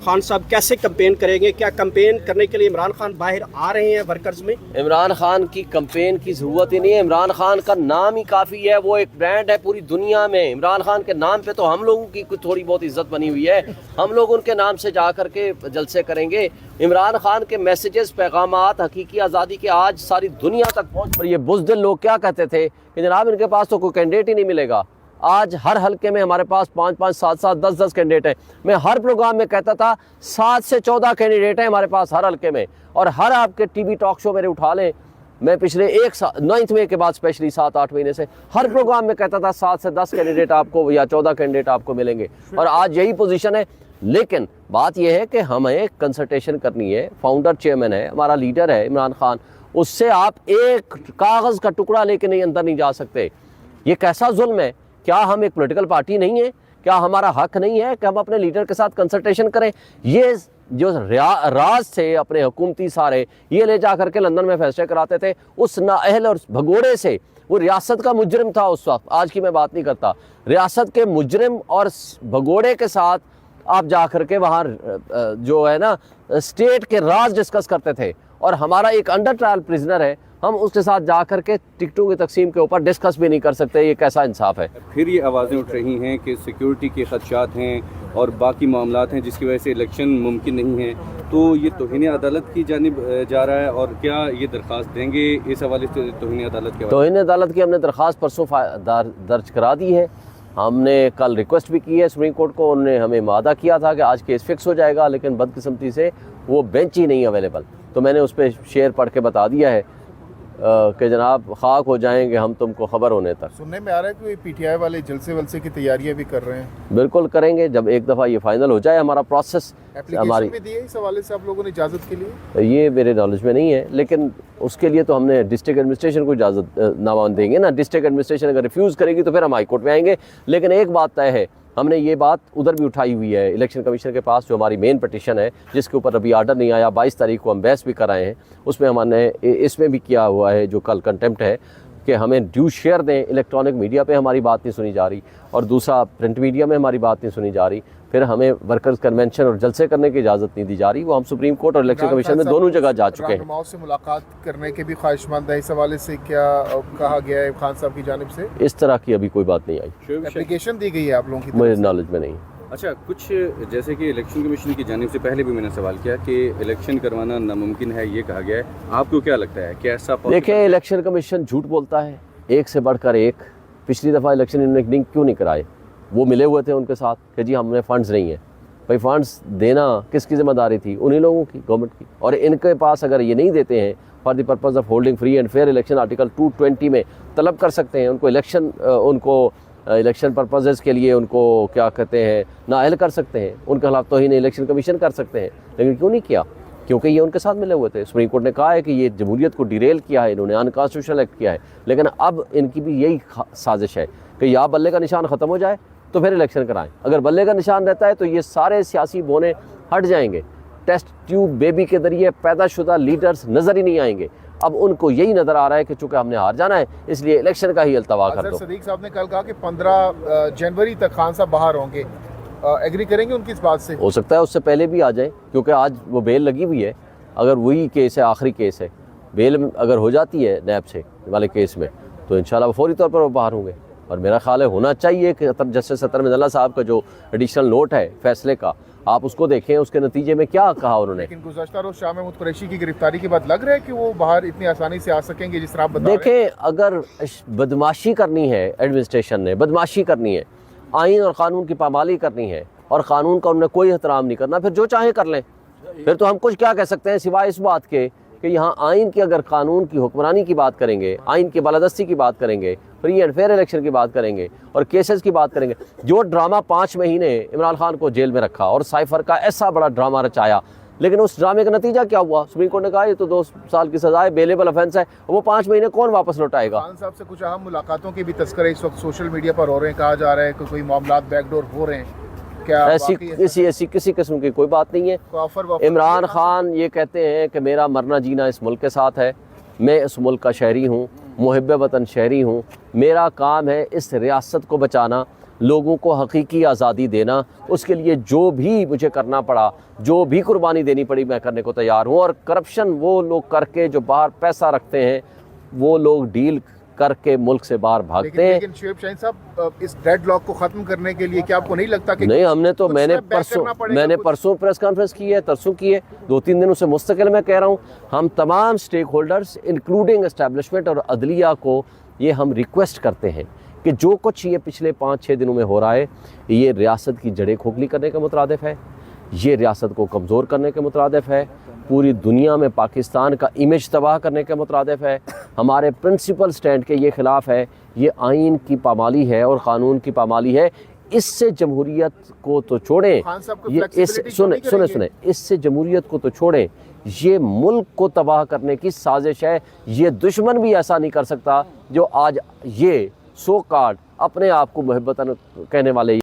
खान साहब कैसे कैंपेन करेंगे? क्या कैंपेन करने के लिए इमरान खान बाहर आ रहे हैं वर्कर्स में? इमरान खान की कैंपेन की ज़रूरत ही नहीं है। इमरान खान का नाम ही काफ़ी है, वो एक ब्रांड है पूरी दुनिया में। इमरान खान के नाम पे तो हम लोगों की कुछ थोड़ी बहुत इज्जत बनी हुई है। हम लोग उनके नाम से जा कर के जलसे करेंगे। इमरान खान के मैसेजेस, पैगामात हकीकी आज़ादी के आज सारी दुनिया तक पहुँच पर। ये बुज़दिल लोग क्या कहते थे कि जनाब इनके पास तो कोई कैंडिडेट ही नहीं मिलेगा। आज हर हलके में हमारे पास 5-5, 7-7, 10-10 कैंडिडेट हैं। मैं हर प्रोग्राम में कहता था 7 से 14 कैंडिडेट हैं हमारे पास हर हलके में। और हर आपके टीवी टॉक शो मेरे उठा लें, मैं पिछले 9th में के बाद स्पेशली 7-8 महीने से हर प्रोग्राम में कहता था 7 से 10 कैंडिडेट आपको या 14 कैंडिडेट आपको मिलेंगे। और आज यही पोजीशन है। लेकिन बात यह है कि हमें कंसल्टेशन करनी है। फाउंडर चेयरमैन है, हमारा लीडर है इमरान खान, उससे आप एक कागज़ का टुकड़ा लेके नहीं अंदर नहीं जा सकते। ये कैसा जुल्म है? क्या हम एक पॉलिटिकल पार्टी नहीं है? क्या हमारा हक नहीं है कि हम अपने लीडर के साथ कंसल्टेशन करें? ये जो राज थे अपने हुकूमती सारे, ये ले जा करके लंदन में फैसले कराते थे। उस नाअहल और भगोड़े से, वो रियासत का मुजरिम था उस वक्त, आज की मैं बात नहीं करता, रियासत के मुजरिम और भगोड़े के साथ आप जा करके वहाँ जो है ना स्टेट के राज डिस्कस करते थे। और हमारा एक अंडर ट्रायल प्रिजनर है, हम उसके साथ जा कर के टिकटों की तकसीम के ऊपर डिस्कस भी नहीं कर सकते। ये कैसा इंसाफ है? फिर ये आवाज़ें उठ रही हैं कि सिक्योरिटी के खदशात हैं और बाकी मामलात हैं जिसकी वजह से इलेक्शन मुमकिन नहीं है। तो ये तौहीन अदालत की जानिब जा रहा है, और क्या ये दरख्वास्त देंगे इस हवाले से तौहीन अदालत के? तौहीन अदालत की हमने दरख्वास्त परसों दर्ज करा दी है। हमने कल रिक्वेस्ट भी की है सुप्रीम कोर्ट को। उन्होंने हमें वादा किया था कि आज केस फिक्स हो जाएगा, लेकिन बदकिस्मती से वो बेंच ही नहीं अवेलेबल। तो मैंने उस पर शेयर पढ़ के बता दिया है कि जनाब खाक हो जाएंगे हम तुमको खबर होने तक। सुनने में आ रहा है कि पीटीआई वाले जलसे वलसे की तैयारियां भी कर रहे हैं। बिल्कुल करेंगे, जब एक दफ़ा ये फाइनल हो जाए हमारा प्रोसेस। हमारी भी दी है इस हवाले से आप लोगों ने इजाज़त के लिए? ये मेरे नॉलेज में नहीं है, लेकिन उसके लिए तो हमने डिस्ट्रिक्ट एडमिनिस्ट्रेशन को इजाज़त नामा देंगे ना। डिस्ट्रिक्ट एडमिनिस्ट्रेशन अगर रिफ्यूज़ करेगी तो फिर हम हाई कोर्ट में आएंगे। लेकिन एक बात तय है, हमने ये बात उधर भी उठाई हुई है इलेक्शन कमीशन के पास, जो हमारी मेन पटिशन है जिसके ऊपर अभी आर्डर नहीं आया। 22 तारीख को हम बहस भी कराए हैं। उसमें हमने इसमें भी किया हुआ है जो कल कंटेम्प्ट है कि हमें ड्यू शेयर दें। इलेक्ट्रॉनिक मीडिया पे हमारी बात नहीं सुनी जा रही, और दूसरा प्रिंट मीडिया में हमारी बात नहीं सुनी जा रही। फिर हमें वर्कर्स कन्वेंशन और जलसे करने की इजाज़त नहीं दी जा रही। वो हम सुप्रीम कोर्ट और इलेक्शन कमीशन में दोनों जगह जा चुके हैं। से मुलाकात करने के भी ख्वाहिशमंद है। इस हवाले से क्या कहा गया है खान साहब की जानिब से? इस तरह की अभी कोई बात नहीं आई। एप्लीकेशन दी गई है आप लोगों की? मेरे नॉलेज में नहीं। अच्छा, कुछ जैसे कि इलेक्शन कमीशन की जानिब से पहले भी मैंने सवाल किया कि इलेक्शन करवाना नामुमकिन है, ये कहा गया है। आपको क्या लगता है, क्या ऐसा? देखिए, इलेक्शन कमीशन झूठ बोलता है, एक से बढ़कर एक। पिछली दफ़ा इलेक्शन इन्होंने लिंक क्यों नहीं कराए? वो मिले हुए थे उनके साथ कि जी हमने फ़ंड्स नहीं है। भाई फ़ंड्स देना किसकी ज़िम्मेदारी थी? उन्हीं लोगों की, गवर्नमेंट की। और इनके पास अगर ये नहीं देते हैं for the purpose of holding free and fair election, article 220 में तलब कर सकते हैं उनको इलेक्शन पर्पज़ के लिए उनको क्या कहते हैं नाअहल कर सकते हैं। उनके खिलाफ तौहीन इलेक्शन कमीशन कर सकते हैं। लेकिन क्यों नहीं किया? क्योंकि ये उनके साथ मिले हुए थे। सुप्रीम कोर्ट ने कहा है कि ये जमहूरियत को डिरेल किया है, इन्होंने अनकॉन्स्टिट्यूशनल एक्ट किया है। लेकिन अब इनकी भी यही साजिश है कि या बल्ले का निशान ख़त्म हो जाए तो फिर इलेक्शन कराएं। अगर बल्ले का निशान रहता है तो ये सारे सियासी बोने हट जाएंगे। टेस्ट ट्यूब बेबी के जरिए पैदाशुदा लीडर्स नज़र ही नहीं आएंगे। अब उनको यही नज़र आ रहा है कि चूँकि हमने हार जाना है, इसलिए इलेक्शन का ही अल्तवा कर दो। सदीक साहब ने कल कहा कि 15 जनवरी तक खान साहब बाहर होंगे। एग्री करेंगे उनकी इस बात से? हो सकता है उससे पहले भी आ जाए, क्योंकि आज वो बेल लगी हुई है। अगर वही केस है, आखिरी केस है, बेल अगर हो जाती है नैब से वाले केस में, तो इंशाल्लाह फौरी तौर पर वो बाहर होंगे। और मेरा ख्याल है होना चाहिए कि जस्टिस सत्तर मिनल्ला साहब का जो एडिशनल नोट है फैसले का, आप उसको देखें, उसके नतीजे में क्या कहा उन्होंने। लेकिन गुज़श्ता रोज़ शाह महमूद कुरैशी की गिरफ्तारी के बाद लग रहा है कि वो बाहर इतनी आसानी से आ सकेंगे जिस तरह आप बता रहे हैं? देखें, अगर बदमाशी करनी है, एडमिनिस्ट्रेशन ने बदमाशी करनी है, आइन और क़ानून की पामाली करनी है, और क़ानून का उन्हें कोई एहतराम नहीं करना, फिर जो चाहे कर लें। फिर तो हम कुछ क्या कह सकते हैं सिवाय इस बात के कि यहाँ आइन की, अगर कानून की हुक्मरानी की बात करेंगे, आइन की बालादस्ती की बात करेंगे, फ्री एंड फेयर इलेक्शन की बात करेंगे और केसेस की बात करेंगे। जो ड्रामा 5 महीने इमरान खान को जेल में रखा और साइफर का ऐसा बड़ा ड्रामा रचाया, लेकिन उस ड्रामे का नतीजा क्या हुआ? सुप्रीम कोर्ट ने कहा ये तो 2 साल की सजा है, बेलेबल ऑफेंस है। वो 5 महीने कौन वापस लौटाएगा? खान साहब से कुछ अहम मुलाकातों के भी तस्करे इस वक्त सोशल मीडिया पर हो रहे हैं। कहा जा रहा है कि कोई मामलात बैकडोर हो रहे हैं। क्या ऐसी किसी किस्म की कोई बात नहीं है। इमरान खान ये कहते हैं कि मेरा मरना जीना इस मुल्क के साथ है, मैं इस मुल्क का शहरी हूँ, मुहिब वतन शहरी हूँ, मेरा काम है इस रियासत को बचाना। लोगों को हकीकी आज़ादी देना, उसके लिए जो भी मुझे करना पड़ा, जो भी कुर्बानी देनी पड़ी, मैं करने को तैयार हूँ। और करप्शन वो लोग करके जो बाहर पैसा रखते हैं, वो लोग डील करके मुल्क से बाहर भागते हैं। लेकिन शुएब शाहीन साहब, इस डेडलॉक को खत्म करने के लिए क्या आपको नहीं लगता कि नहीं, हमने तो कुछ मैंने step back करना पड़ेगा? परसों प्रेस कॉन्फ्रेंस की है, तरसों की है, 2-3 दिनों से मुस्तकिल मैं कह रहा हूँ। हम तमाम स्टेक होल्डर्स इंक्लूडिंग एस्टेब्लिशमेंट और अदलिया को ये हम रिक्वेस्ट करते हैं कि जो कुछ ये पिछले 5-6 दिनों में हो रहा है, ये रियासत की जड़ें खोखली करने के मुतरादिफ है, ये रियासत को कमज़ोर करने के मुतरादिफ है, पूरी दुनिया में पाकिस्तान का इमेज तबाह करने के मुतरादिफ है, हमारे प्रिंसिपल स्टैंड के ये ख़िलाफ़ है, ये आइन की पामाली है और क़ानून की पामाली है। इससे जमहूरियत को तो छोड़ें, खान साहब को ये इस flexibility क्यों नहीं करेंगे? सुने इससे जमहूरियत को तो छोड़ें, ये मुल्क को तबाह करने की साजिश है। ये दुश्मन भी ऐसा नहीं कर सकता जो आज ये सो कॉल्ड अपने आप को मुहब्बतन कहने वाले